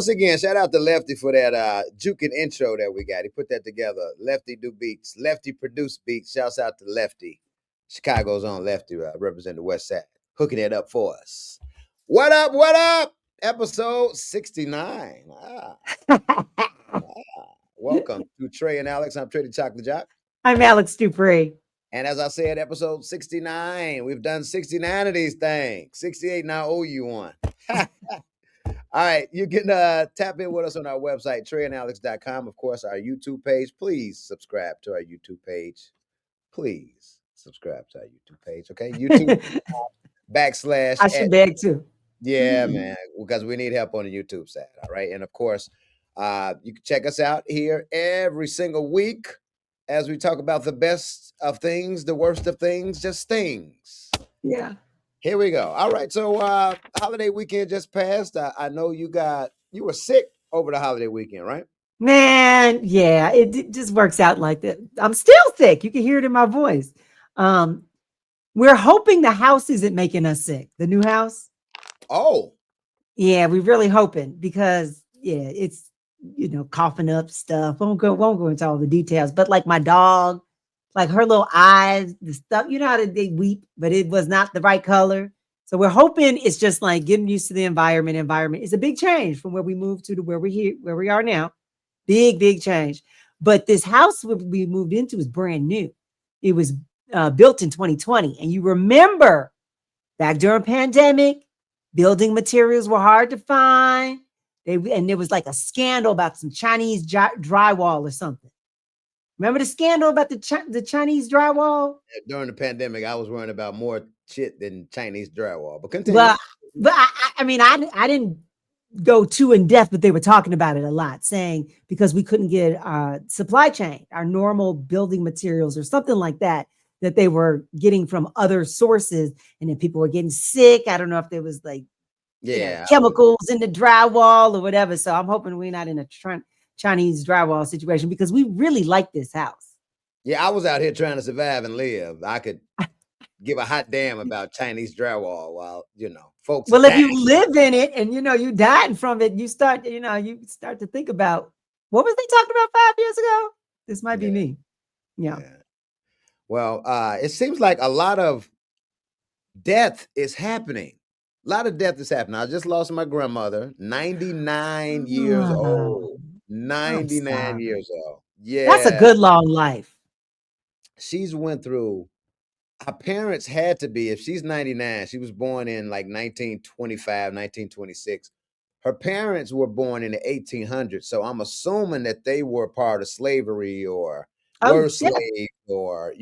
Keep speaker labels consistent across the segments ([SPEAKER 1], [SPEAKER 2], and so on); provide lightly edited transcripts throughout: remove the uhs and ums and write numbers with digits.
[SPEAKER 1] again, shout out to Lefty for that juking intro that we got. He put that together. Lefty do beats. Lefty produce beats. Shouts out to Lefty. Chicago's own Lefty, represent the West Side, hooking it up for us. What up? What up? Episode 69. Welcome to Trey and Alexx. I'm Trey the Choklit Jok.
[SPEAKER 2] I'm Alexx Dupri.
[SPEAKER 1] And as I said, episode 69. We've done 69 of these things. 68, now I owe you one. All right, you can tap in with us on our website, treyandalexx.com. Of course, our YouTube page. Please subscribe to our YouTube page. Please subscribe to our YouTube page, okay? YouTube /
[SPEAKER 2] I should beg too.
[SPEAKER 1] Yeah, man, because we need help on the YouTube side, all right? And of course, you can check us out here every single week as we talk about the best of things, the worst of things, just things.
[SPEAKER 2] Yeah.
[SPEAKER 1] Here we go. All right. So holiday weekend just passed. I know you were sick over the holiday weekend, right?
[SPEAKER 2] Man, yeah, it just works out like that. I'm still sick. You can hear it in my voice. We're hoping the house isn't making us sick. The new house.
[SPEAKER 1] Oh.
[SPEAKER 2] Yeah, we're really hoping because it's coughing up stuff. Won't go into all the details, but like my dog. Like her little eyes, the stuff, you know how they weep, but it was not the right color. So we're hoping it's just like getting used to the environment. Environment is a big change from where we moved to where we are now. Big change. But this house we moved into is brand new. It was built in 2020. And you remember back during pandemic, building materials were hard to find. And there was like a scandal about some Chinese drywall or something. Remember the scandal about the Chinese drywall?
[SPEAKER 1] During the pandemic, I was worrying about more shit than Chinese drywall. But continue.
[SPEAKER 2] But I mean, I didn't go too in depth, but they were talking about it a lot, saying because we couldn't get supply chain, our normal building materials or something like that they were getting from other sources, and then people were getting sick. I don't know if there was like chemicals in the drywall or whatever. So I'm hoping we're not in a Chinese drywall situation because we really like this house.
[SPEAKER 1] Yeah, I was out here trying to survive and live. I could give a hot damn about Chinese drywall while, folks.
[SPEAKER 2] Well, if you live in it and, you dying from it, you start to think about what was they talking about 5 years ago? This might be me. Yeah.
[SPEAKER 1] Well, it seems like a lot of death is happening. A lot of death is happening. I just lost my grandmother, 99 years old. 99 years old. Yeah.
[SPEAKER 2] That's a good long life.
[SPEAKER 1] She's went through, her parents had to be, if she's 99, she was born in like 1925, 1926. Her parents were born in the 1800s. So I'm assuming that they were part of slavery or were slaves or,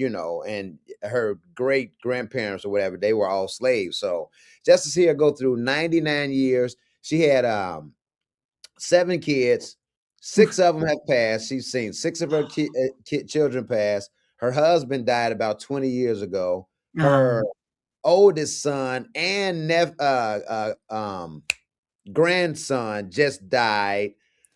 [SPEAKER 1] and her great grandparents or whatever, they were all slaves. So just to see her go through 99 years, she had 7 kids. 6 of them have passed. She's seen 6 of her children pass. Her husband died about 20 years ago. Her oldest son and grandson just died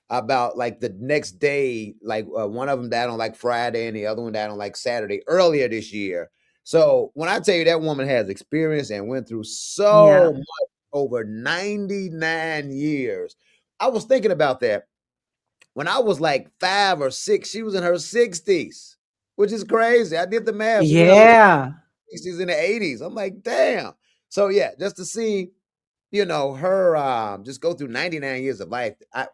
[SPEAKER 1] about like the next day. Like one of them died on like Friday and the other one died on like Saturday earlier this year. So when I tell you that woman has experience and went through so much over 99 years, I was thinking about that. When I was like 5 or 6, she was in her 60s, which is crazy. I did the math.
[SPEAKER 2] Yeah.
[SPEAKER 1] She's in the 80s. I'm like, damn. So yeah, just to see, her just go through 99 years of life. I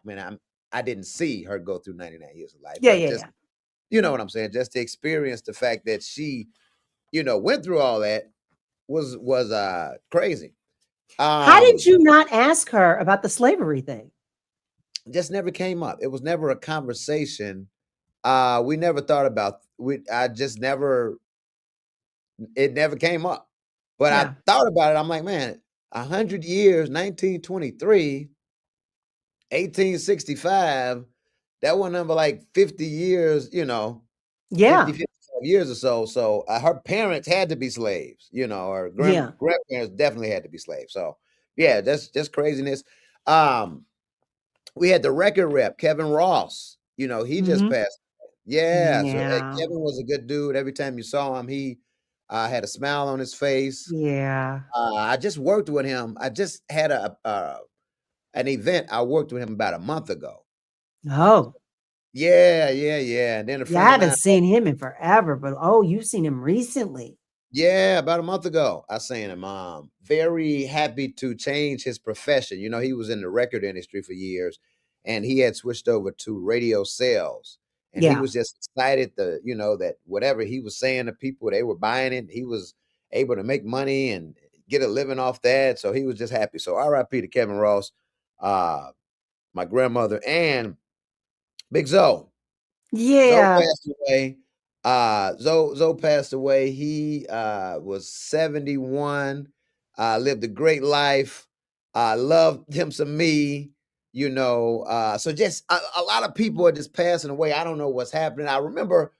[SPEAKER 1] didn't see her go through 99 years of life.
[SPEAKER 2] Yeah.
[SPEAKER 1] You know what I'm saying? Just to experience the fact that she, went through all that was crazy.
[SPEAKER 2] How did you not ask her about the slavery thing?
[SPEAKER 1] Just never came up. It was never a conversation. We never thought about it never came up. But I thought about it. I'm like, man, 100 years, 1923, 1865, that one number like 50 years, 50, 55 years or so. So her parents had to be slaves, her grandparents definitely had to be slaves. So yeah, that's just craziness. We had the record rep, Kevin Ross. He just passed. Yeah. So Kevin was a good dude. Every time you saw him, he had a smile on his face.
[SPEAKER 2] Yeah.
[SPEAKER 1] I just worked with him. I just had an event. I worked with him about a month ago.
[SPEAKER 2] Oh,
[SPEAKER 1] Yeah, yeah, yeah. And then a
[SPEAKER 2] yeah, I
[SPEAKER 1] friend of
[SPEAKER 2] haven't
[SPEAKER 1] mine,
[SPEAKER 2] seen him in forever, but oh, you've seen him recently.
[SPEAKER 1] yeah, about a month ago, I seen him. Very happy to change his profession. You know, he was in the record industry for years, and he had switched over to radio sales. And he
[SPEAKER 2] Yeah.
[SPEAKER 1] was just excited to, that whatever he was saying to people, they were buying it. He was able to make money and get a living off that. So he was just happy. So R.I.P. to Kevin Ross, uh, my grandmother, and Big Zoe. Zoe
[SPEAKER 2] Yeah.
[SPEAKER 1] passed away. Zoe passed away. He was 71. Lived a great life. Loved him some me. So just a lot of people are just passing away. I don't know what's happening. I remember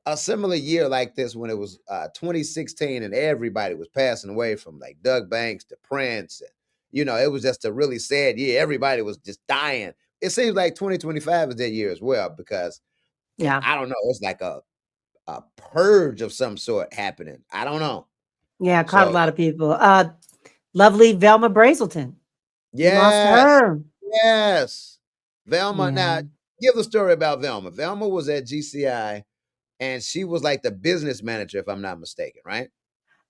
[SPEAKER 1] a similar year like this when it was 2016 and everybody was passing away, from like Doug Banks to Prince. And, it was just a really sad year. Everybody was just dying. It seems like 2025 is that year as well, because
[SPEAKER 2] Yeah.
[SPEAKER 1] I don't know. It's like a purge of some sort happening. I don't know.
[SPEAKER 2] Yeah. Caught a
[SPEAKER 1] So
[SPEAKER 2] lot of people. Lovely Velma Brazelton. We lost
[SPEAKER 1] yes,
[SPEAKER 2] her.
[SPEAKER 1] yes. Velma.
[SPEAKER 2] Yeah.
[SPEAKER 1] Now, give the story about Velma. Velma was at GCI, and she was like the business manager, if I'm not mistaken, right?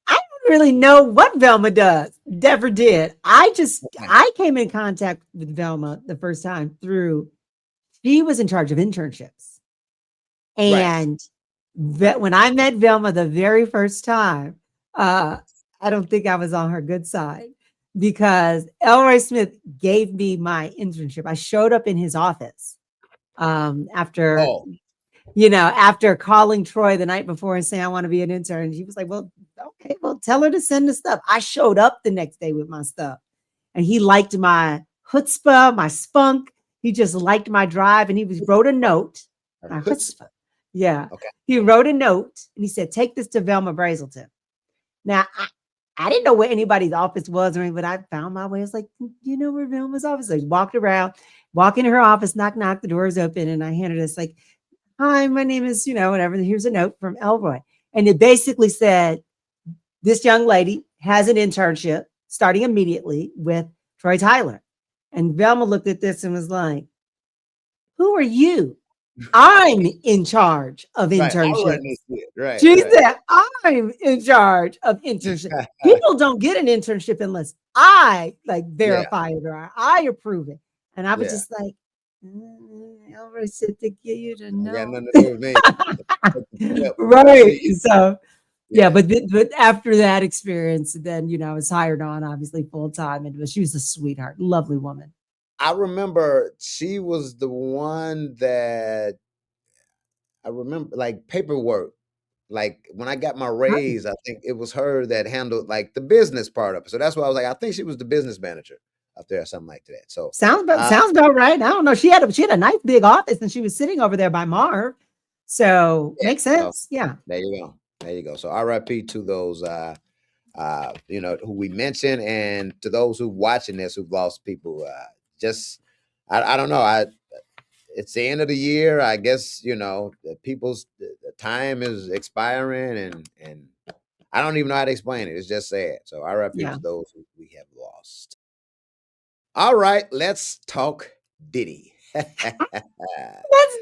[SPEAKER 2] I don't really know what Velma does. Never did.
[SPEAKER 1] Okay.
[SPEAKER 2] I came in contact with Velma the first time through, she was in charge of internships.
[SPEAKER 1] Right.
[SPEAKER 2] And
[SPEAKER 1] Right.
[SPEAKER 2] when I met Velma the very first time, uh, I don't think I was on her good side, because Elroy Smith gave me my internship. I showed up in his office after,
[SPEAKER 1] Oh,
[SPEAKER 2] after calling Troy the night before and saying I want to be an intern. And she was like, well, okay, well, tell her to send the stuff. I showed up the next day with my stuff, and he liked my chutzpah, my spunk. He just liked my drive, and wrote a note. My chutzpah. Yeah.
[SPEAKER 1] okay.
[SPEAKER 2] He wrote a note and he said, take this to Velma Brazelton. Now, I didn't know where anybody's office was or anything, but I found my way. I was like, you know where Velma's office is? I walked around, walk into her office, knock, knock, the door's open. And I handed this like, hi, my name is, whatever. Here's a note from Elroy. And it basically said, this young lady has an internship starting immediately with Troy Tyler. And Velma looked at this and was like, who are you? I'm in charge of
[SPEAKER 1] Right. I run
[SPEAKER 2] internships.
[SPEAKER 1] this shit. Right.
[SPEAKER 2] She
[SPEAKER 1] Right.
[SPEAKER 2] said, I'm in charge of internship. People don't get an internship unless I like
[SPEAKER 1] Yeah.
[SPEAKER 2] verify it or I approve it. And I was
[SPEAKER 1] Yeah.
[SPEAKER 2] just like, I already said to get you to
[SPEAKER 1] I got
[SPEAKER 2] know.
[SPEAKER 1] nothing to do with me. Yep.
[SPEAKER 2] Right.
[SPEAKER 1] See.
[SPEAKER 2] So yeah,
[SPEAKER 1] Yeah.
[SPEAKER 2] but after that experience, then I was hired on obviously full time, and she was a sweetheart, lovely woman.
[SPEAKER 1] I remember she was the one that I remember, like, paperwork. Like, when I got my
[SPEAKER 2] Right.
[SPEAKER 1] raise, I think it was her that handled, like, the business part of it. So that's why I was like, I think she was the business manager up there or something like that. So, uh,
[SPEAKER 2] Sounds about right. I don't know. She had a nice big office, and she was sitting over there by Marv. So
[SPEAKER 1] yeah.
[SPEAKER 2] makes
[SPEAKER 1] So
[SPEAKER 2] sense. Yeah.
[SPEAKER 1] there you go. There you go. So RIP to those, who we mentioned, and to those who watching this who've lost people. Just, I don't know. It's the end of the year. I guess, the time is expiring, and I don't even know how to explain it. It's just sad. So RIP
[SPEAKER 2] Yeah.
[SPEAKER 1] to those who we have lost. All right, let's talk Diddy.
[SPEAKER 2] Let's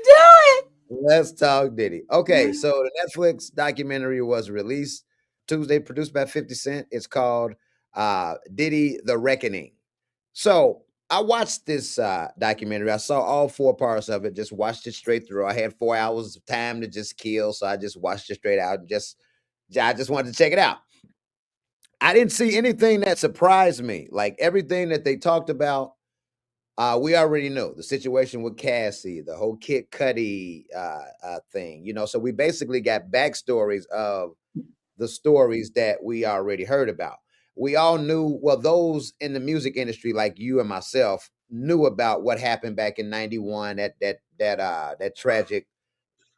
[SPEAKER 2] do
[SPEAKER 1] Let's talk Diddy. Okay,
[SPEAKER 2] it.
[SPEAKER 1] so the Netflix documentary was released Tuesday, produced by 50 Cent. It's called Diddy the Reckoning. So I watched this documentary. I saw all four parts of it, just watched it straight through. I had 4 hours of time to just kill, so I just watched it straight out and I just wanted to check it out. I didn't see anything that surprised me. Like, everything that they talked about, we already know the situation with Cassie, the whole Kid Cudi thing. So we basically got backstories of the stories that we already heard about. We all knew, well, those in the music industry, like you and myself, knew about what happened back in '91. That tragic,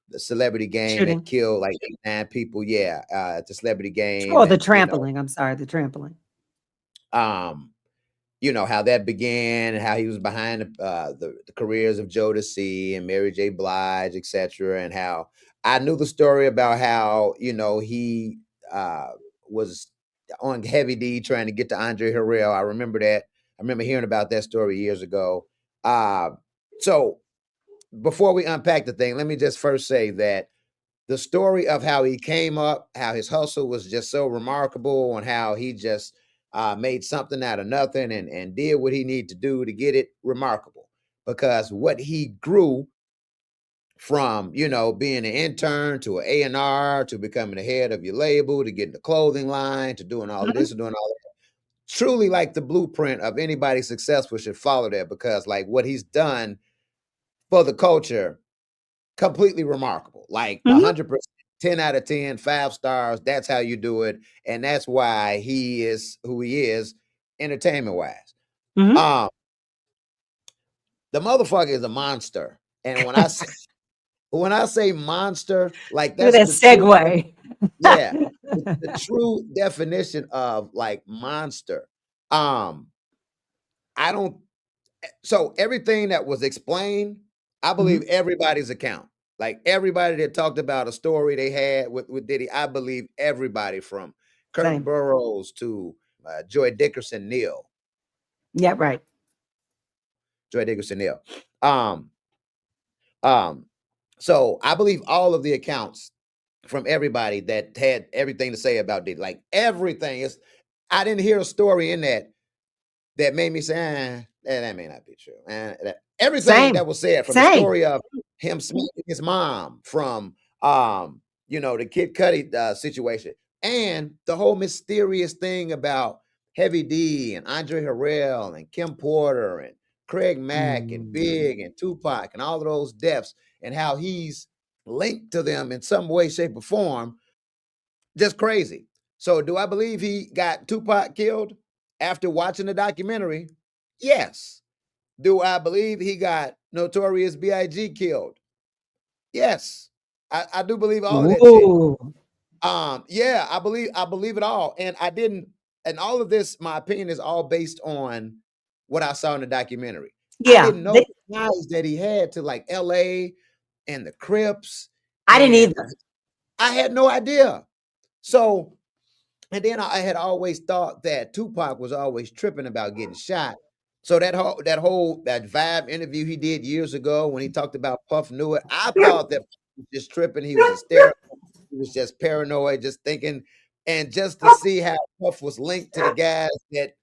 [SPEAKER 1] the celebrity game that
[SPEAKER 2] Shooting.
[SPEAKER 1] killed like 9 people. Yeah, at the celebrity game,
[SPEAKER 2] Oh, the
[SPEAKER 1] and
[SPEAKER 2] trampling. I'm sorry, the trampling.
[SPEAKER 1] um, how that began and how he was behind the careers of Jodeci and Mary J. Blige, etc., and how I knew the story about how he uh, was on Heavy D trying to get to Andre Harrell. I remember that. I remember hearing about that story years ago. So before we unpack the thing, let me just first say that the story of how he came up, how his hustle was just so remarkable, and how he just made something out of nothing and did what he needed to do to get it remarkable. Because what he grew from, being an intern to an A&R to becoming the head of your label to getting the clothing line to doing all of
[SPEAKER 2] Mhm.
[SPEAKER 1] this and doing all that. Truly, like the blueprint of anybody successful should follow that, because like what he's done for the culture, completely remarkable. Like
[SPEAKER 2] Mhm.
[SPEAKER 1] 100%, 10 out of 10, 5 stars. That's how you do it. And that's why he is who he is, entertainment wise.
[SPEAKER 2] Mhm.
[SPEAKER 1] Um, the motherfucker is a monster. And when I say monster, like
[SPEAKER 2] Look at
[SPEAKER 1] that's
[SPEAKER 2] that
[SPEAKER 1] the true,
[SPEAKER 2] segue.
[SPEAKER 1] yeah, the true definition of like monster. Um, I don't So everything that was explained, I believe
[SPEAKER 2] Mhm.
[SPEAKER 1] everybody's account. Like everybody that talked about a story they had with Diddy, I believe everybody from Kurt
[SPEAKER 2] Same.
[SPEAKER 1] Burrows to Joy Dickerson Neal.
[SPEAKER 2] Yeah, right.
[SPEAKER 1] Joy Dickerson Neal. Um, um, so I believe all of the accounts from everybody that had everything to say about Diddy. Like everything is, I didn't hear a story in that made me say, that may not be true. Everything
[SPEAKER 2] Same.
[SPEAKER 1] that was said, from the
[SPEAKER 2] Same.
[SPEAKER 1] story of him smacking his mom, from the Kid Cudi situation, and the whole mysterious thing about Heavy D and Andre Harrell and Kim Porter and Craig Mack and
[SPEAKER 2] Mm.
[SPEAKER 1] Big and Tupac and all of those deaths, and how he's linked to them in some way, shape, or form. Just crazy. So, do I believe he got Tupac killed after watching the documentary? Yes. Do I believe he got Notorious B.I.G. killed? Yes. I do believe all of that shit.
[SPEAKER 2] Ooh.
[SPEAKER 1] Yeah, I believe it all. And I didn't, and all of this, my opinion is all based on what I saw in the documentary. I
[SPEAKER 2] Yeah.
[SPEAKER 1] didn't know the ties that he had to like LA and the Crips,
[SPEAKER 2] I didn't
[SPEAKER 1] and
[SPEAKER 2] either.
[SPEAKER 1] I had no idea. So, and then I had always thought that Tupac was always tripping about getting shot. So that Vibe interview he did years ago when he talked about Puff knew it, I thought that Puff was just tripping. He was hysterical. He was just paranoid, just thinking, and just to see how Puff was linked to the guys that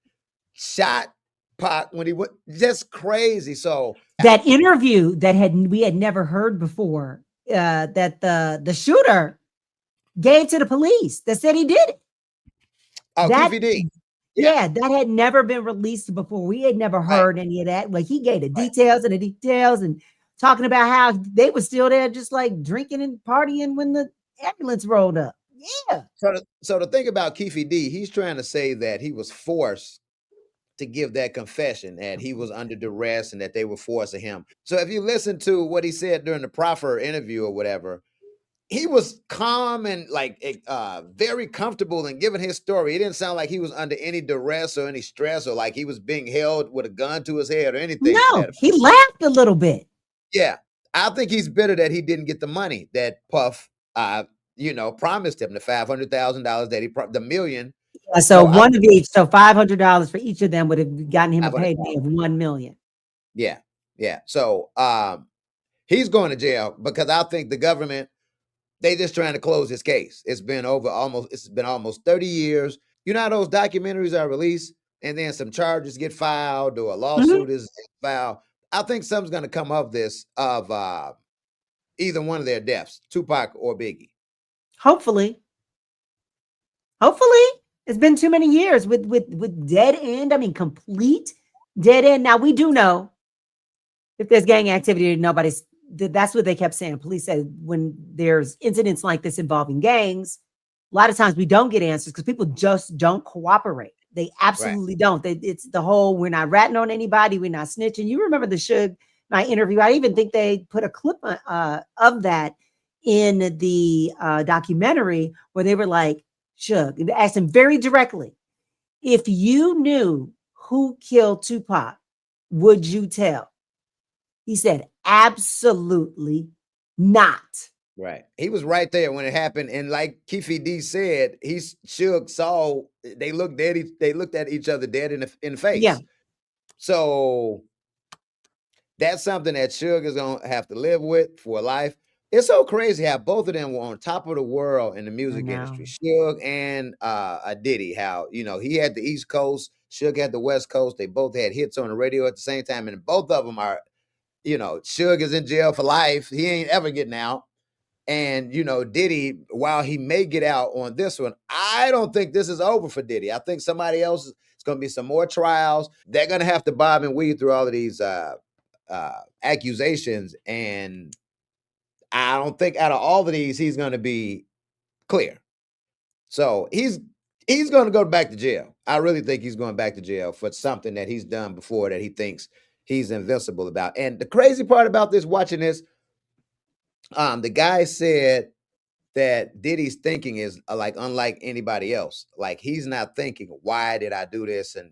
[SPEAKER 1] shot Pac when he went, just crazy. So
[SPEAKER 2] That interview that we had never heard before, that the shooter gave to the police that said he did it.
[SPEAKER 1] oh,
[SPEAKER 2] That
[SPEAKER 1] Keefe D, yeah,
[SPEAKER 2] Yeah, that had never been released before. We had never
[SPEAKER 1] right,
[SPEAKER 2] heard any of that. Like he gave
[SPEAKER 1] right.
[SPEAKER 2] the details and talking about how they were still there just like drinking and partying when the ambulance rolled up. Yeah.
[SPEAKER 1] So the thing about Keefe D, he's trying to say that he was forced to give that confession, that he was under duress and that they were forcing him. So if you listen to what he said during the proffer interview or whatever, he was calm and like very comfortable in giving his story. It didn't sound like he was under any duress or any stress or like he was being held with a gun to his head or anything to that
[SPEAKER 2] No,
[SPEAKER 1] effect.
[SPEAKER 2] he laughed a little bit.
[SPEAKER 1] Yeah. I think he's bitter that he didn't get the money that Puff promised him, the $500,000 that the million.
[SPEAKER 2] So
[SPEAKER 1] So I
[SPEAKER 2] one of each, so $500 for each of them would have gotten him a payday
[SPEAKER 1] 500,000.
[SPEAKER 2] of 1 million.
[SPEAKER 1] Yeah. Yeah. So he's going to jail because I think the government, they just trying to close his case. It's been almost 30 years. You know how those documentaries are released and then some charges get filed or a
[SPEAKER 2] Mhm.
[SPEAKER 1] lawsuit is filed. I think something's going to come of this, of either one of their deaths, Tupac or Biggie.
[SPEAKER 2] Hopefully, hopefully, it's been too many years with dead end. I mean, complete dead end. Now we do know if there's gang activity, that's what they kept saying. Police said when there's incidents like this involving gangs, a lot of times we don't get answers because people just don't cooperate. They
[SPEAKER 1] Right.
[SPEAKER 2] absolutely don't. It's the whole we're not ratting on anybody, we're not snitching. You remember the Suge Knight interview? I even think they put a clip of that in the documentary where they were like, Suge, and asked him very directly, if you knew who killed Tupac, would you tell? He said, absolutely not.
[SPEAKER 1] Right. He was right there when it happened. And like Keefe D said, Suge saw, they looked at each other dead in the
[SPEAKER 2] Yeah.
[SPEAKER 1] face. So that's something that Suge is gonna have to live with for life. It's so crazy how both of them were on top of the world in the
[SPEAKER 2] I
[SPEAKER 1] music industry.
[SPEAKER 2] know.
[SPEAKER 1] Suge and Diddy, how he had the East Coast, Suge had the West Coast. They both had hits on the radio at the same time, and both of them are, Suge is in jail for life. He ain't ever getting out. And Diddy, while he may get out on this one, I don't think this is over for Diddy. I think somebody else is going to be some more trials. They're going to have to bob and weave through all of these accusations, and I don't think out of all of these he's going to be clear. So he's going to go back to jail. I really think he's going back to jail for something that he's done before that he thinks he's invincible about. And the crazy part about this, watching this, the guy said that Diddy's thinking is like unlike anybody else. Like he's not thinking, why did I do this? And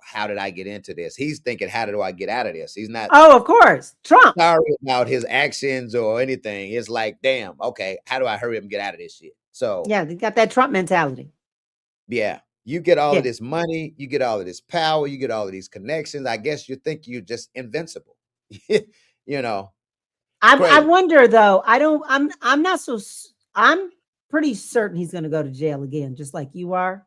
[SPEAKER 1] how did I get into this? He's thinking, how do I get out of this? He's not
[SPEAKER 2] Oh, of course. Trump.
[SPEAKER 1] sorry about his actions or anything. It's like, damn, okay, how do I hurry up and get out of this shit? So
[SPEAKER 2] Yeah, they got that Trump mentality.
[SPEAKER 1] yeah, you get all
[SPEAKER 2] Yeah.
[SPEAKER 1] of this money, you get all of this power, you get all of these connections. I guess you think you're just invincible. you know,
[SPEAKER 2] I
[SPEAKER 1] crazy.
[SPEAKER 2] wonder though. I'm not so. I'm pretty certain he's going to go to jail again, just like you are.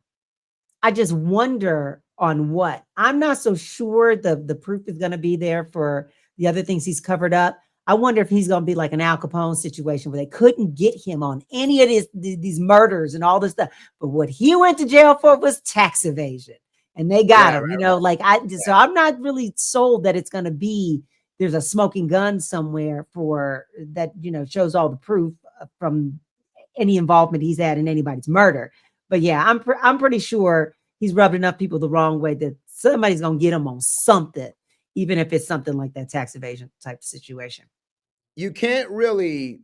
[SPEAKER 2] I just wonder on what. I'm not so sure the proof is going to be there for the other things he's covered up. I wonder if he's going to be like an Al Capone situation where they couldn't get him on any of these murders and all this stuff. But what he went to jail for was tax evasion, and they got him. So I'm not really sold that it's going to be there's a smoking gun somewhere for that. Shows all the proof from any involvement he's had in anybody's murder. But yeah, I'm pretty sure he's rubbed enough people the wrong way that somebody's gonna get him on something, even if it's something like that tax evasion type situation.
[SPEAKER 1] You can't really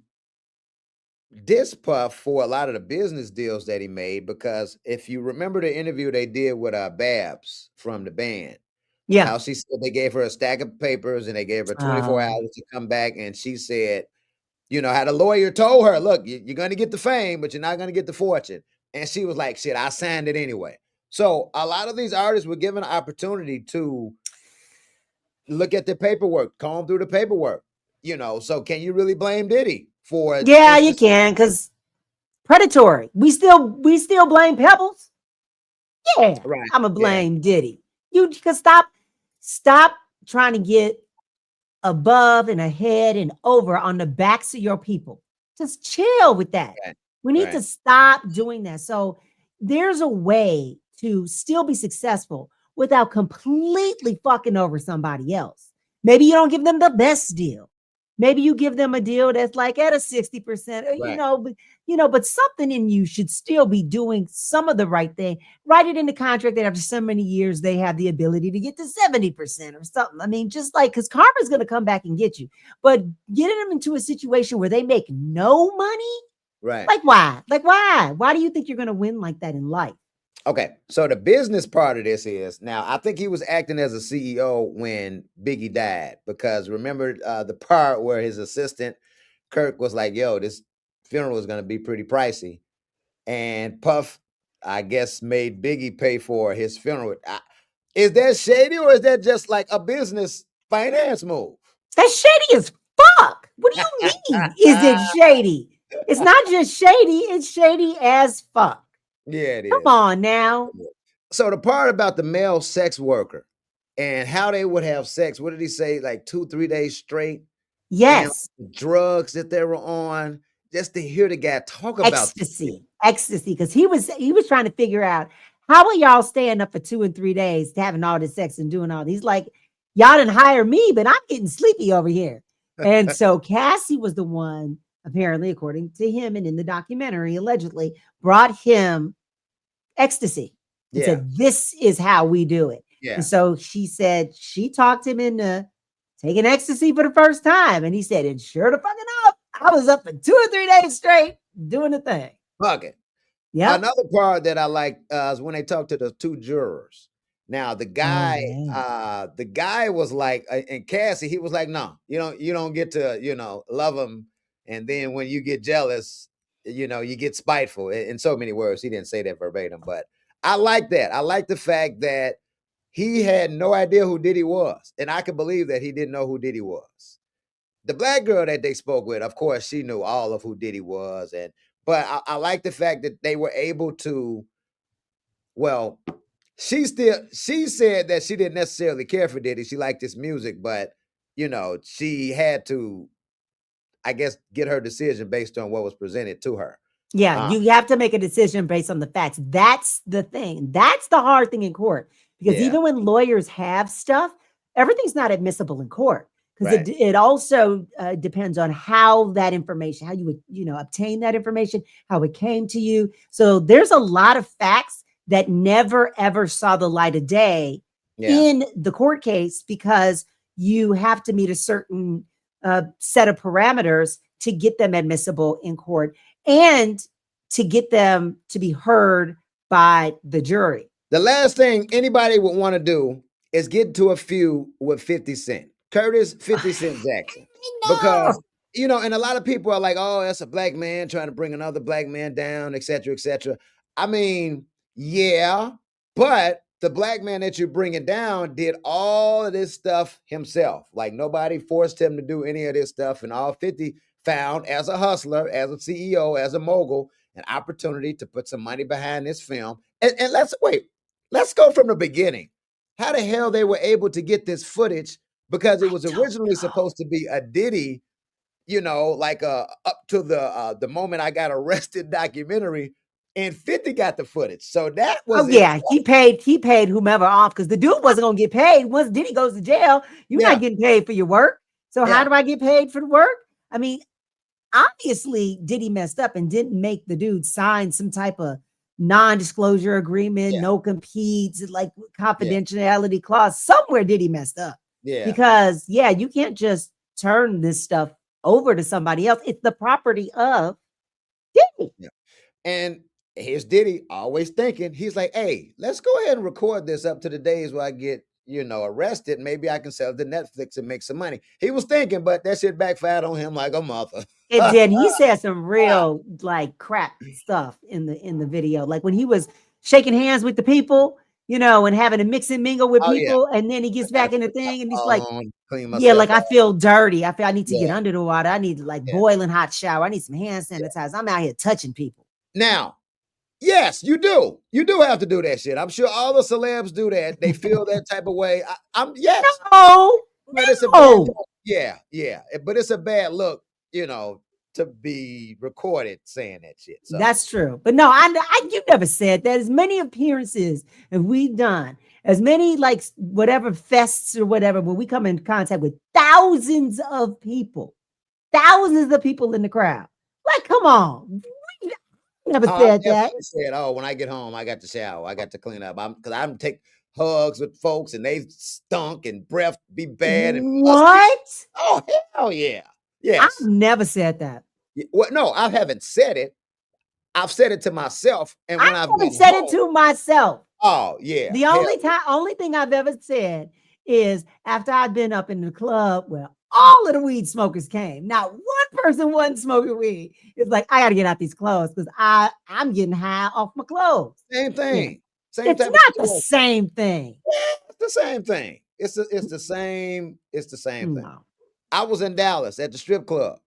[SPEAKER 1] diss Puff for a lot of the business deals that he made, because if you remember the interview they did with Babs from the band,
[SPEAKER 2] Yeah.
[SPEAKER 1] how she said they gave her a stack of papers and they gave her 24 hours to come back, and she said, how the lawyer told her, look, you're going to get the fame, but you're not going to get the fortune. And she was like, shit, I signed it anyway. So a lot of these artists were given an opportunity to look at the paperwork, comb through the paperwork, So can you really blame Diddy for it?
[SPEAKER 2] Yeah, you can, because predatory. We still blame Pebbles. Yeah,
[SPEAKER 1] Right.
[SPEAKER 2] I'm gonna blame Diddy. You can stop trying to get above and ahead and over on the backs of your people. Just chill with that.
[SPEAKER 1] Right.
[SPEAKER 2] We need to stop doing that. So there's a way to still be successful without completely fucking over somebody else. Maybe you don't give them the best deal. Maybe you give them a deal that's like at a 60%, but something in you should still be doing some of the right thing. Write it in the contract that after so many years, they have the ability to get to 70% or something. I mean, just like, because karma's going to come back and get you, but getting them into a situation where they make no money.
[SPEAKER 1] Right.
[SPEAKER 2] Like, why? Why do you think you're going to win like that in life?
[SPEAKER 1] Okay, so the business part of this is, now I think he was acting as a CEO when Biggie died, because remember the part where his assistant Kirk was like, yo, this funeral is going to be pretty pricey, and Puff, I guess, made Biggie pay for his funeral. Is that shady, or is that just like a business finance move?
[SPEAKER 2] That's shady as fuck. What do you mean? Is it shady? It's not just shady, it's shady as fuck.
[SPEAKER 1] Yeah, it is.
[SPEAKER 2] Come on now.
[SPEAKER 1] So the part about the male sex worker and how they would have sex, what did he say? Like 2-3 days straight?
[SPEAKER 2] Yes.
[SPEAKER 1] And drugs that they were on, just to hear the guy talk about
[SPEAKER 2] ecstasy, because he was trying to figure out, how are y'all staying up for 2 and 3 days having all this sex and doing all these, like, y'all didn't hire me, but I'm getting sleepy over here. And so Cassie was the one, apparently, according to him and in the documentary, allegedly brought him ecstasy and said, this is how we do it. And so she said she talked him into taking ecstasy for the first time. And he said, and sure to fucking up, I was up for 2 or 3 days straight doing the thing.
[SPEAKER 1] Fuck it.
[SPEAKER 2] Yeah.
[SPEAKER 1] Another part that I like is when they talked to the 2 jurors. Now the guy, was like, and Cassie, he was like, no, you don't get to, love him. And then when you get jealous, you get spiteful. In so many words, he didn't say that verbatim, but I like that. I like the fact that he had no idea who Diddy was. And I can believe that he didn't know who Diddy was. The black girl that they spoke with, of course, she knew all of who Diddy was. But I like the fact that they were able to, well, she said that she didn't necessarily care for Diddy. She liked his music, but she had to, I guess, get her decision based on what was presented to her.
[SPEAKER 2] Yeah, you have to make a decision based on the facts. That's the thing. That's the hard thing in court. Because even when lawyers have stuff, everything's not admissible in court. Because it also depends on how that information, how you would, obtain that information, how it came to you. So there's a lot of facts that never, ever saw the light of day in the court case because you have to meet a certain set of parameters to get them admissible in court and to get them to be heard by the jury.
[SPEAKER 1] The last thing anybody would want to do is get into a feud with 50 Cent. Curtis 50 Cent Jackson. Because, and a lot of people are like, oh, that's a black man trying to bring another black man down, et cetera, et cetera. I mean, yeah, but the black man that you're bringing down did all of this stuff himself. Like nobody forced him to do any of this stuff. And all 50 found as a hustler, as a CEO, as a mogul, an opportunity to put some money behind this film. And let's go from the beginning. How the hell they were able to get this footage? Because it was originally supposed to be a Diddy, like up to the moment I got arrested documentary, and 50 got the footage. So that was
[SPEAKER 2] he paid whomever off because the dude wasn't gonna get paid. Once Diddy goes to jail, you're not getting paid for your work. So how do I get paid for the work? I mean, obviously Diddy messed up and didn't make the dude sign some type of non-disclosure agreement, no competes, like confidentiality clause. Somewhere Diddy messed up. Because you can't just turn this stuff over to somebody else. It's the property of Diddy.
[SPEAKER 1] And here's Diddy always thinking, he's like, hey, let's go ahead and record this up to the days where I get, arrested. Maybe I can sell it to Netflix and make some money. He was thinking, but that shit backfired on him like a mother.
[SPEAKER 2] It did. He said some real like crap stuff in the video. Like when he was shaking hands with the people, and having a mix and mingle with people, and then he gets back in the thing and he's like, like I feel dirty. I need to get under the water. I need like boiling hot shower. I need some hand sanitizer. I'm out here touching people.
[SPEAKER 1] Now, yes, you do. You do have to do that shit. I'm sure all the celebs do that. They feel that type of way. But it's a bad look. But it's a bad look, to be recorded saying that shit. So.
[SPEAKER 2] That's true. But no, you never said that. As many appearances have we done, as many like whatever fests or whatever, when we come in contact with thousands of people in the crowd. Like, come on. Never said that.
[SPEAKER 1] Said, when I get home, I got to shower. I got to clean up. Because I'm take hugs with folks and they stunk and breath be bad. And
[SPEAKER 2] what?
[SPEAKER 1] Oh, hell yeah. Yes.
[SPEAKER 2] I've never said that.
[SPEAKER 1] Well, no, I haven't said it. I've said it to myself. And when I've
[SPEAKER 2] said it to myself.
[SPEAKER 1] Oh, yeah.
[SPEAKER 2] The only thing I've ever said is after I'd been up in the club where all of the weed smokers came. Not one person wasn't smoking weed. It's like, I got to get out these clothes because I'm getting high off my clothes.
[SPEAKER 1] Same thing.
[SPEAKER 2] It's not the same thing.
[SPEAKER 1] It's the same thing. It's the same. It's the same thing. I was in Dallas at the strip club.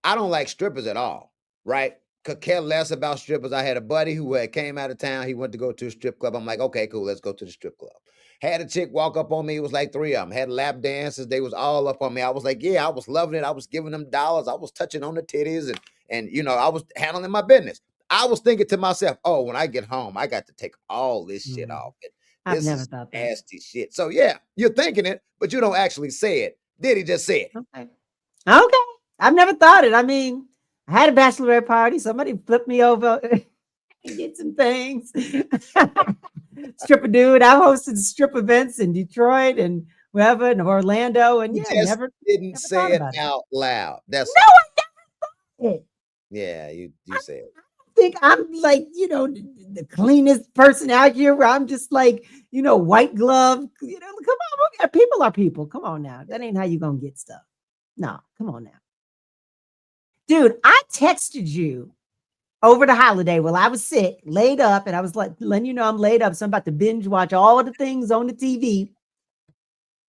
[SPEAKER 1] I don't like strippers at all, right? Could care less about strippers. I had a buddy who came out of town. He went to go to a strip club. I'm like, okay, cool. Let's go to the strip club. Had a chick walk up on me. It was like 3 of them. Had lap dances. They was all up on me. I was like, I was loving it. I was giving them dollars. I was touching on the titties and I was handling my business. I was thinking to myself, oh, when I get home, I got to take all this shit off.
[SPEAKER 2] I've never thought that.
[SPEAKER 1] Nasty shit. So you're thinking it, but you don't actually say it. Diddy just said it.
[SPEAKER 2] Okay. I've never thought it. I mean, I had a bachelorette party. Somebody flipped me over and did some things. Stripper dude. I hosted strip events in Detroit and wherever, in Orlando. And
[SPEAKER 1] never say it out loud. That's
[SPEAKER 2] I never thought it.
[SPEAKER 1] Yeah, you said it.
[SPEAKER 2] I think I'm like, the cleanest person out here where I'm just like, white glove. Come on, people are people. Come on now. That ain't how you gonna get stuff. No, come on now. Dude, I texted you over the holiday while I was sick, laid up, and I was like letting you know I'm laid up. So I'm about to binge watch all of the things on the TV.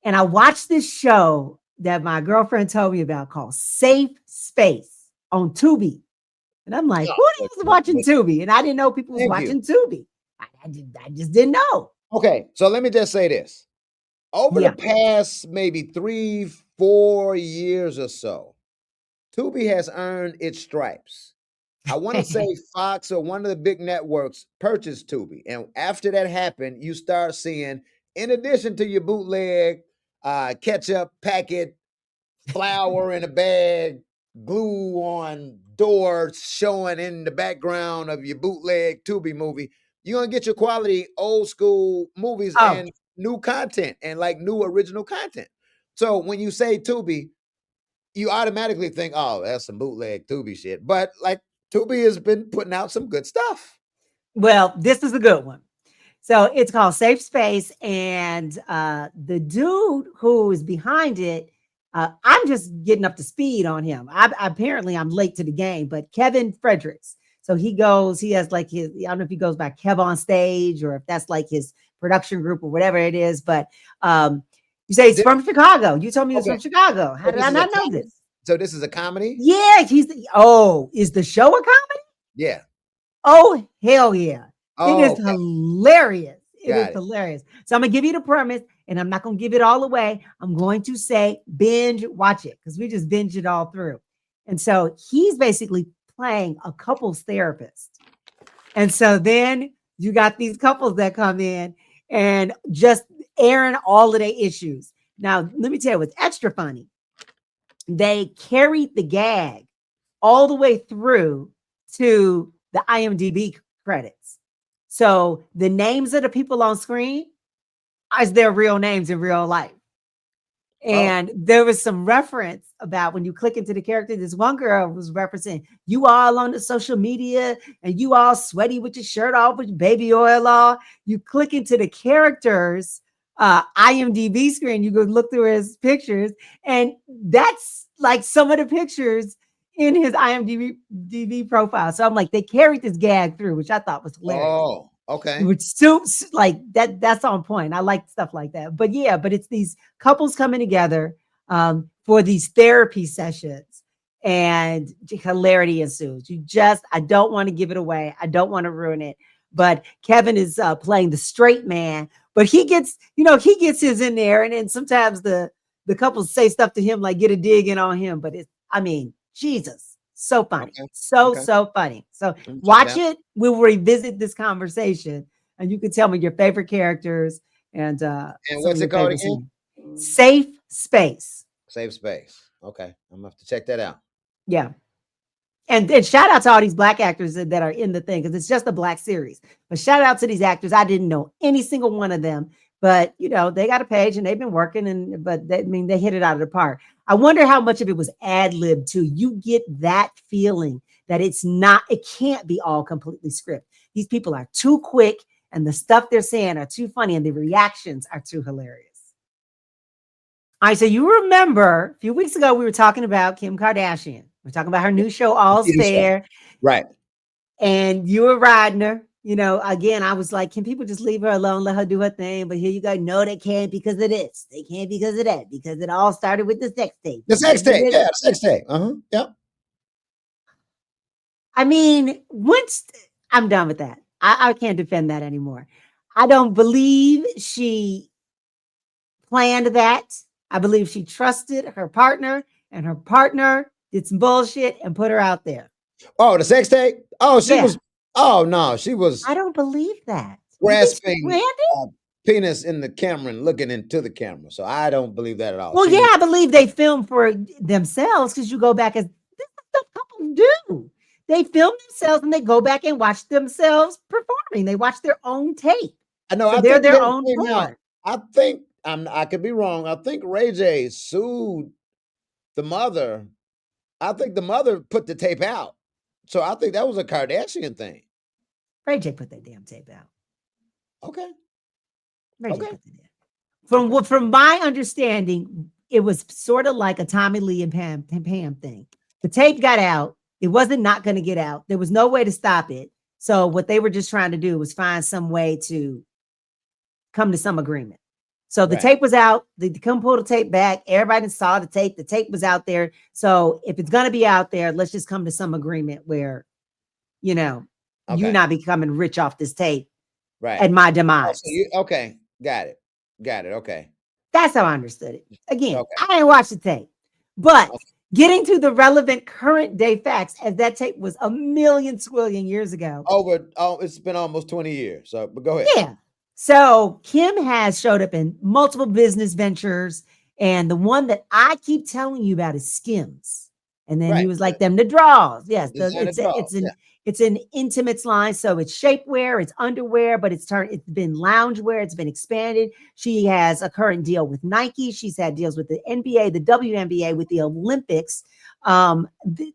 [SPEAKER 2] And I watched this show that my girlfriend told me about called Safe Space on Tubi. And I'm like, who
[SPEAKER 1] Oh,
[SPEAKER 2] is watching Tubi? And I didn't know people was
[SPEAKER 1] thank you.
[SPEAKER 2] watching Tubi. I just didn't know.
[SPEAKER 1] Okay, so let me just say this. Over the
[SPEAKER 2] Yeah.
[SPEAKER 1] past maybe 3, 4 years or so, Tubi has earned its stripes. I want to say Fox or one of the big networks purchased Tubi. And after that happened, you start seeing, in addition to your bootleg, ketchup packet, flour in a bag, glue on doors showing in the background of your bootleg Tubi movie, you're going to get your quality old school movies
[SPEAKER 2] Oh,
[SPEAKER 1] and new content and like new original content. So when you say Tubi, you automatically think, oh, that's some bootleg Tubi shit. But like Tubi has been putting out some good stuff.
[SPEAKER 2] well, this is a good one. So it's called Safe Space, and the dude who is behind it, I'm just getting up to speed on him. Apparently I'm late to the game, but Kevin Fredericks. So he has like his, I don't know if he goes by Kev on stage or if that's like his production group or whatever it is, but you say he's
[SPEAKER 1] This,
[SPEAKER 2] from Chicago. You told me he was
[SPEAKER 1] okay,
[SPEAKER 2] from Chicago. How
[SPEAKER 1] so
[SPEAKER 2] did
[SPEAKER 1] this
[SPEAKER 2] I
[SPEAKER 1] is a
[SPEAKER 2] not know
[SPEAKER 1] comedy.
[SPEAKER 2] this?
[SPEAKER 1] So this is a comedy.
[SPEAKER 2] Yeah, is the show a comedy?
[SPEAKER 1] Yeah,
[SPEAKER 2] Oh, hell yeah. It
[SPEAKER 1] oh,
[SPEAKER 2] is
[SPEAKER 1] okay,
[SPEAKER 2] hilarious. It is
[SPEAKER 1] got it.
[SPEAKER 2] hilarious. So I'm going to give you the premise and I'm not going to give it all away. I'm going to say binge watch it because we just binge it all through. And so he's basically playing a couples therapist. And so then you got these couples that come in and just airing all of their issues. Now, let me tell you what's extra funny. They carried the gag all the way through to the IMDb credits. So the names of the people on screen is their real names in real life.
[SPEAKER 1] Oh,
[SPEAKER 2] And there was some reference about when you click into the character. This one girl was referencing you all on the social media and you all sweaty with your shirt off with baby oil all. You click into the characters IMDb screen, you go look through his pictures, and that's like some of the pictures in his IMDb profile. So I'm like, they carried this gag through, which I thought was hilarious.
[SPEAKER 1] oh, okay.
[SPEAKER 2] Which suits like that's on point. I like stuff like that. But yeah, but it's these couples coming together for these therapy sessions and hilarity ensues. I don't want to give it away. I don't want to ruin it. But Kevin is playing the straight man, but he gets his in there, and then sometimes the couples say stuff to him like get a dig in on him. But I mean, Jesus, so funny,
[SPEAKER 1] Okay. Okay.
[SPEAKER 2] so funny. So
[SPEAKER 1] Let me check it
[SPEAKER 2] watch
[SPEAKER 1] out.
[SPEAKER 2] it. We'll revisit this conversation, and you can tell me your favorite characters and
[SPEAKER 1] And
[SPEAKER 2] some of
[SPEAKER 1] what's it
[SPEAKER 2] your
[SPEAKER 1] called
[SPEAKER 2] favorite
[SPEAKER 1] again?
[SPEAKER 2] scenes. Safe Space.
[SPEAKER 1] Save space. Okay. I'm gonna have to check that out.
[SPEAKER 2] Yeah. And shout out to all these black actors that are in the thing because it's just a black series. But shout out to these actors. I didn't know any single one of them, but they got a page and they've been working they hit it out of the park. I wonder how much of it was ad lib too. You get that feeling that it can't be all completely script. These people are too quick and the stuff they're saying are too funny and the reactions are too hilarious. All right, so you remember a few weeks ago we were talking about Kim Kardashian. We're talking about her new show, All's
[SPEAKER 1] TV show.
[SPEAKER 2] Fair,
[SPEAKER 1] Right.
[SPEAKER 2] and you were riding her. Again, I was like, can people just leave her alone, let her do her thing? But here you go. No, they can't because of this. They can't because of that. Because it all started with the sex tape.
[SPEAKER 1] The sex tape. Yeah, the sex tape. Uh-huh. Yep.
[SPEAKER 2] I mean, once I'm done with that, I can't defend that anymore. I don't believe she planned that. I believe she trusted her partner, and her partner did some bullshit and put her out there.
[SPEAKER 1] Oh, the sex tape? Oh, she
[SPEAKER 2] Yeah,
[SPEAKER 1] was oh no, she was
[SPEAKER 2] I don't believe that. You think she
[SPEAKER 1] grasping
[SPEAKER 2] planned it?
[SPEAKER 1] penis in the camera and looking into the camera. So I don't believe that at all.
[SPEAKER 2] Well,
[SPEAKER 1] She
[SPEAKER 2] yeah,
[SPEAKER 1] knew.
[SPEAKER 2] I believe they film for themselves because you go back as this is what couples do. They film themselves and they go back and watch themselves performing. They watch their own tape.
[SPEAKER 1] I know,
[SPEAKER 2] So
[SPEAKER 1] I
[SPEAKER 2] they're
[SPEAKER 1] think
[SPEAKER 2] their
[SPEAKER 1] it
[SPEAKER 2] own
[SPEAKER 1] came out.
[SPEAKER 2] porn.
[SPEAKER 1] I think I could be wrong. I think Ray J sued the mother. I think the mother put the tape out. So I think that was a Kardashian thing.
[SPEAKER 2] Ray J put that damn tape out.
[SPEAKER 1] Okay.
[SPEAKER 2] Ray J
[SPEAKER 1] Okay.
[SPEAKER 2] put that in. From my understanding, it was sort of like a Tommy Lee and Pam thing. The tape got out. It wasn't not going to get out. There was no way to stop it. So what they were just trying to do was find some way to come to some agreement. So the tape was out. They come pull the tape back. Everybody saw the tape. The tape was out there. So if it's going to be out there, let's just come to some agreement where, you not becoming rich off this tape at my demise.
[SPEAKER 1] Okay. Got it. Okay.
[SPEAKER 2] That's how I understood it. Again, I didn't watch the tape, but getting to the relevant current day facts, as that tape was a million twillion years ago.
[SPEAKER 1] It's been almost 20 years. So, but go ahead.
[SPEAKER 2] Yeah. So Kim has showed up in multiple business ventures, and the one that I keep telling you about is SKIMS. And then he was like them, the draws. Yes, it's an intimates line. So it's shapewear, it's underwear, but it's been loungewear, it's been expanded. She has a current deal with Nike. She's had deals with the NBA, the WNBA, with the Olympics.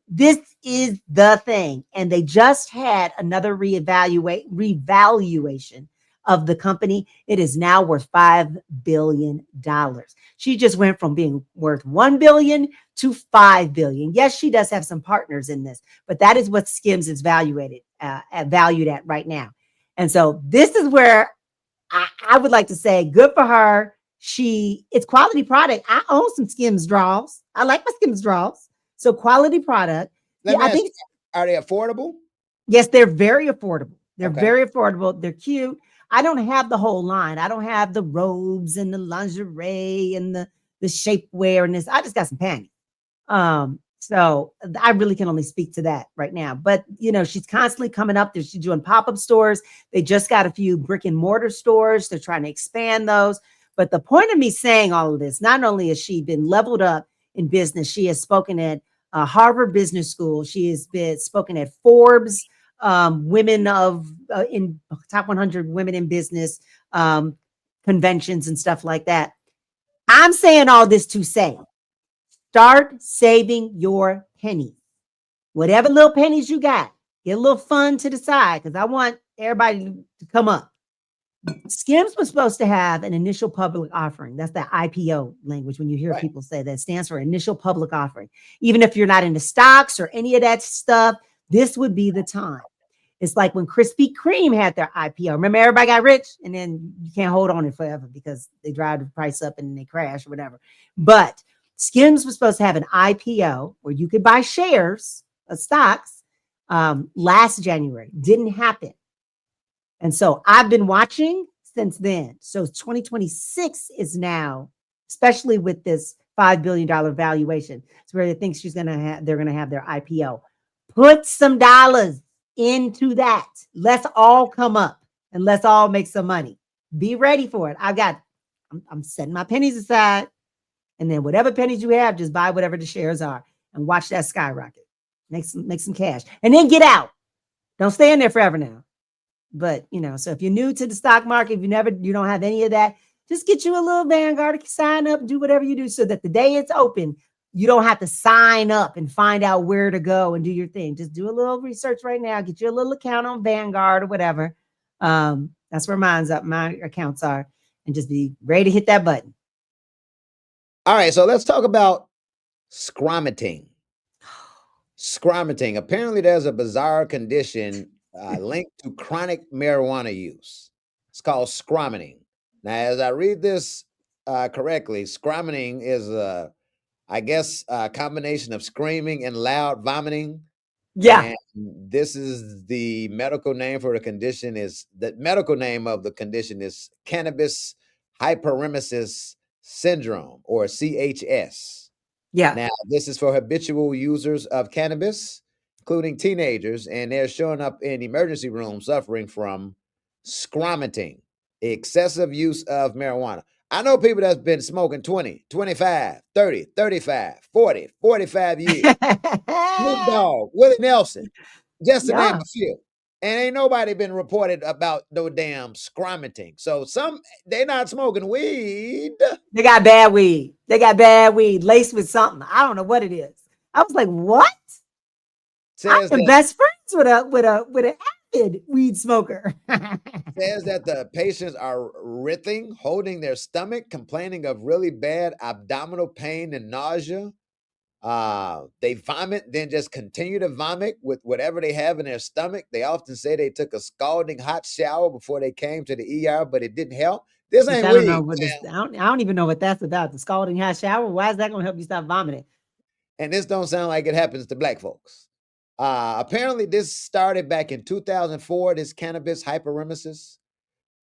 [SPEAKER 2] This is the thing. And they just had another revaluation of the company. It is now worth $5 billion. She just went from being worth $1 billion to $5 billion. Yes, she does have some partners in this, but that is what SKIMS is valued at right now. And so this is where I would like to say, good for her. It's quality product. I own some SKIMS draws. I like my SKIMS draws. So quality product.
[SPEAKER 1] I think, are they affordable?
[SPEAKER 2] Yes, they're very affordable. They're very affordable. They're cute. I don't have the whole line. I don't have the robes and the lingerie and the shapewear and this. I just got some panties. So I really can only speak to that right now. But, she's constantly coming up there. She's doing pop-up stores. They just got a few brick and mortar stores. They're trying to expand those. But the point of me saying all of this, not only has she been leveled up in business, she has spoken at Harvard Business School. She has been spoken at Forbes women in top 100 women in business conventions and stuff like that. I'm saying all this to say, start saving your pennies. Whatever little pennies you got, get a little fun to the side, because I want everybody to come up. SKIMS was supposed to have an initial public offering. That's the IPO language. When you hear people say that, it stands for initial public offering. Even if you're not into stocks or any of that stuff, this would be the time. It's like when Krispy Kreme had their IPO. Remember, everybody got rich, and then you can't hold on it forever because they drive the price up and then they crash or whatever. But SKIMS was supposed to have an IPO where you could buy shares of stocks last January. Didn't happen. And so I've been watching since then. So 2026 is now, especially with this $5 billion valuation, it's where they think they're going to have their IPO. Put some dollars into that. Let's all come up and let's all make some money. Be ready for it. I'm setting my pennies aside, and then whatever pennies you have, just buy whatever the shares are and watch that skyrocket. Make some cash, and then get out. Don't stay in there forever now. But so if you're new to the stock market, if you don't have any of that, just get you a little Vanguard, sign up, do whatever you do, so that the day it's open, you don't have to sign up and find out where to go and do your thing. Just do a little research right now. Get you a little account on Vanguard or whatever. That's where my accounts are, and just be ready to hit that button.
[SPEAKER 1] All right, so let's talk about scromiting. Scromiting. Apparently, there's a bizarre condition linked to chronic marijuana use. It's called scromiting. Now, as I read this correctly, scromiting is a combination of screaming and loud vomiting.
[SPEAKER 2] Yeah.
[SPEAKER 1] And this is the medical name for the condition. The medical name of the condition is cannabis hyperemesis syndrome, or CHS.
[SPEAKER 2] Yeah.
[SPEAKER 1] Now, this is for habitual users of cannabis, including teenagers, and they're showing up in emergency rooms suffering from scromiting, excessive use of marijuana. I know people that's been smoking 20, 25, 30, 35, 40, 45 years. Snoop Dogg, Willie Nelson, just to name a few. And ain't nobody been reported about no damn scromiting. So they not smoking weed.
[SPEAKER 2] They got bad weed. Laced with something. I don't know what it is. I was like, what? I'm the best friends with an avid weed smoker.
[SPEAKER 1] Says that the patients are writhing, holding their stomach, complaining of really bad abdominal pain and nausea. They vomit, then just continue to vomit with whatever they have in their stomach. They often say they took a scalding hot shower before they came to the ER, but it didn't help. This
[SPEAKER 2] Which
[SPEAKER 1] ain't
[SPEAKER 2] I don't know
[SPEAKER 1] weed,
[SPEAKER 2] what this.
[SPEAKER 1] fam.
[SPEAKER 2] I don't even know what that's about. The scalding hot shower. Why is that going to help you stop vomiting?
[SPEAKER 1] And this don't sound like it happens to black folks. Apparently, this started back in 2004. This cannabis hyperemesis.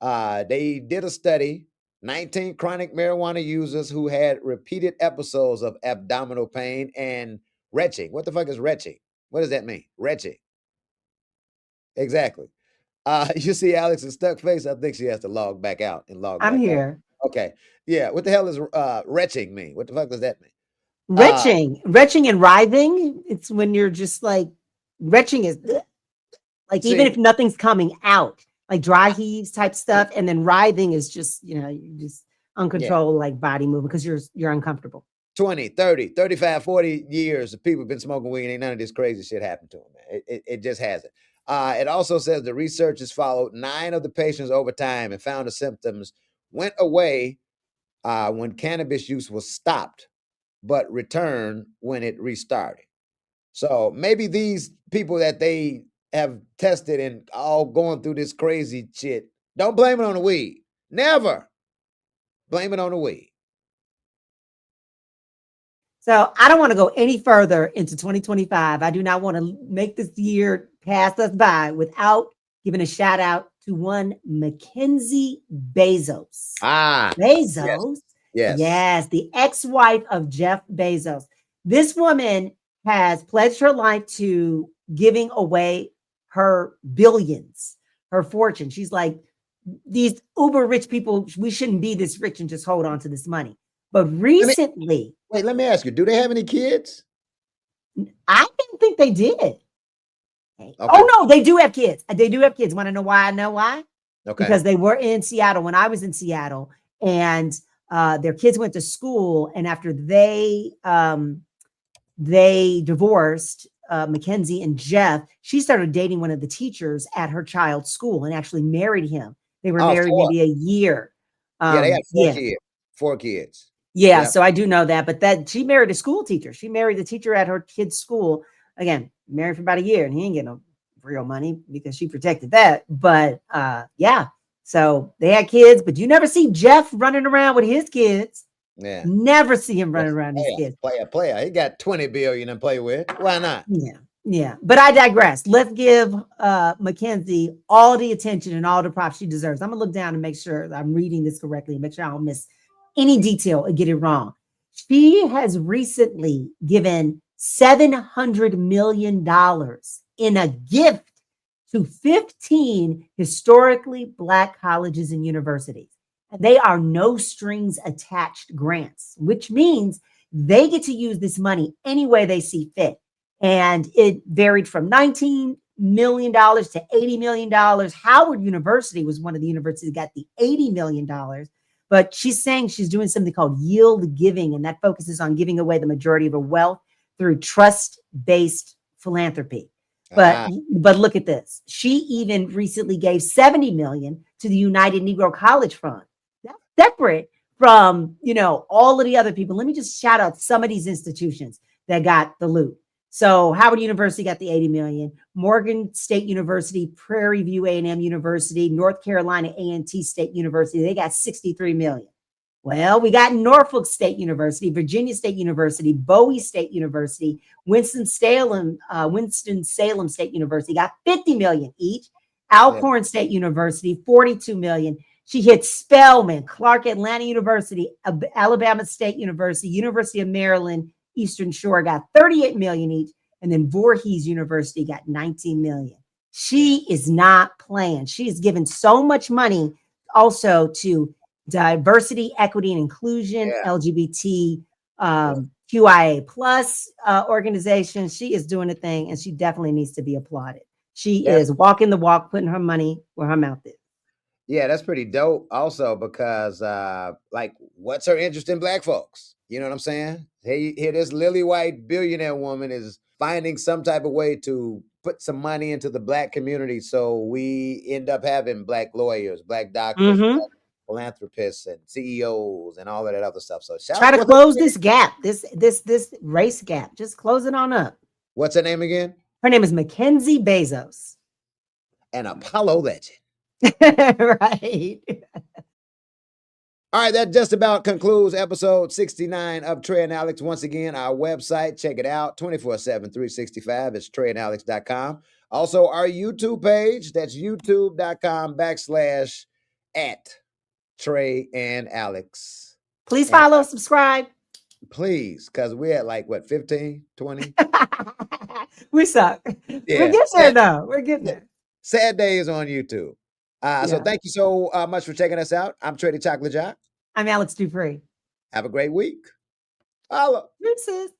[SPEAKER 1] They did a study. 19 chronic marijuana users who had repeated episodes of abdominal pain and retching. What the fuck is retching? What does that mean? Retching. Exactly. You see Alex's stuck face. I think she has to log back out and log
[SPEAKER 2] I'm
[SPEAKER 1] back back.
[SPEAKER 2] here.
[SPEAKER 1] Okay. Yeah. What the hell is retching mean? What the fuck does that mean? Uh,
[SPEAKER 2] Retching and writhing. It's when you're just like retching is like even
[SPEAKER 1] see,
[SPEAKER 2] if nothing's coming out, like dry heaves type stuff, and then writhing is just you just
[SPEAKER 1] yeah,
[SPEAKER 2] uncontrolled like body movement because you're uncomfortable.
[SPEAKER 1] 20, 30, 35, 40 years of people have been smoking weed. Ain't none of this crazy shit happened to them, man. It just hasn't. It also says the researchers followed 9 of the patients over time and found the symptoms went away when cannabis use was stopped, but returned when it restarted. So maybe these people that they have tested and all going through this crazy shit, don't blame it on the weed. Never blame it on the weed.
[SPEAKER 2] So I don't want to go any further into 2025. I do not want to make this year pass us by without giving a shout out to one Mackenzie Bezos.
[SPEAKER 1] Yes,
[SPEAKER 2] Bezos,
[SPEAKER 1] yes.
[SPEAKER 2] yes, the ex-wife of Jeff Bezos. This woman has pledged her life to giving away her billions, her fortune. She's like, these uber rich people, we shouldn't be this rich and just hold on to this money. But
[SPEAKER 1] Let me
[SPEAKER 2] recently,
[SPEAKER 1] wait. Let me ask you: do they have any kids?
[SPEAKER 2] I didn't think they did.
[SPEAKER 1] Okay,
[SPEAKER 2] Oh no, they do have kids. They do have kids. Want to know why? I know why?
[SPEAKER 1] okay.
[SPEAKER 2] Because they were in Seattle when I was in Seattle, and their kids went to school. And after they divorced, Mackenzie and Jeff, she started dating one of the teachers at her child's school and actually married him. They were
[SPEAKER 1] Oh,
[SPEAKER 2] married
[SPEAKER 1] 4.
[SPEAKER 2] maybe a year.
[SPEAKER 1] Yeah, they got 4
[SPEAKER 2] Yeah,
[SPEAKER 1] kids. 4 kids.
[SPEAKER 2] yeah,
[SPEAKER 1] Yep.
[SPEAKER 2] so I do know that, but that she married a school teacher. She married the teacher at her kid's school. Again, married for about a year, and he ain't getting no real money because she protected that. But yeah, so they had kids, but you never see Jeff running around with his kids.
[SPEAKER 1] Yeah.
[SPEAKER 2] Never see him running
[SPEAKER 1] That's
[SPEAKER 2] around his kids.
[SPEAKER 1] player. He got 20 billion to play with. Why not?
[SPEAKER 2] Yeah, yeah. But I digress. Let's give Mackenzie all the attention and all the props she deserves. I'm gonna look down and make sure I'm reading this correctly and make sure I don't miss any detail and get it wrong. She has recently given $700 million in a gift to 15 historically Black colleges and universities. And they are no strings attached grants, which means they get to use this money any way they see fit. And it varied from $19 million to $80 million. Howard University was one of the universities that got the $80 million. But she's saying she's doing something called yield giving, and that focuses on giving away the majority of her wealth through trust-based philanthropy. But
[SPEAKER 1] Ah,
[SPEAKER 2] but look at this. She even recently gave 70 million to the United Negro College Fund. That's separate from, all of the other people. Let me just shout out some of these institutions that got the loot. So Howard University got the 80 million, Morgan State University, Prairie View A&M University, North Carolina A&T State University, they got 63 million. Well, we got Norfolk State University, Virginia State University, Bowie State University, Winston-Salem State University got 50 million each.
[SPEAKER 1] yeah,
[SPEAKER 2] Alcorn State University, 42 million. She hit Spelman, Clark Atlanta University, Alabama State University, University of Maryland, Eastern Shore got 38 million each. And then Voorhees University got 19 million.
[SPEAKER 1] yeah,
[SPEAKER 2] She is not playing. She is given so much money also to diversity, equity, and inclusion,
[SPEAKER 1] yeah,
[SPEAKER 2] LGBT,
[SPEAKER 1] yeah.
[SPEAKER 2] QIA plus organization. She is doing a thing, and she definitely needs to be applauded. She
[SPEAKER 1] That's
[SPEAKER 2] is walking the walk, putting her money where her mouth is.
[SPEAKER 1] yeah, that's pretty dope also because like what's her interest in black folks? You know what I'm saying? Hey, here this lily white billionaire woman is finding some type of way to put some money into the black community so we end up having black lawyers, black doctors,
[SPEAKER 2] Mm-hmm.
[SPEAKER 1] philanthropists and CEOs and all of that other stuff. So shout
[SPEAKER 2] Try
[SPEAKER 1] out.
[SPEAKER 2] to close this gap, this race gap. Just close it on up.
[SPEAKER 1] What's her name again?
[SPEAKER 2] Her name is Mackenzie Bezos.
[SPEAKER 1] An Apollo legend.
[SPEAKER 2] Right.
[SPEAKER 1] All right, that just about concludes episode 69 of Trey and Alexx. Once again, our website, check it out, 24/7, 365. It's treyandalexx.com. Also, our YouTube page, that's youtube.com/@Trey and Alexx.
[SPEAKER 2] Please follow, subscribe.
[SPEAKER 1] Please, because we're at like, what, 15, 20?
[SPEAKER 2] We suck.
[SPEAKER 1] Yeah,
[SPEAKER 2] We're getting there, though. We're getting there.
[SPEAKER 1] Sad days on YouTube. So thank you so much for checking us out. I'm Trey the Choklit Jok.
[SPEAKER 2] I'm Alexx Dupri.
[SPEAKER 1] Have a great week. Holla.
[SPEAKER 2] Deuces.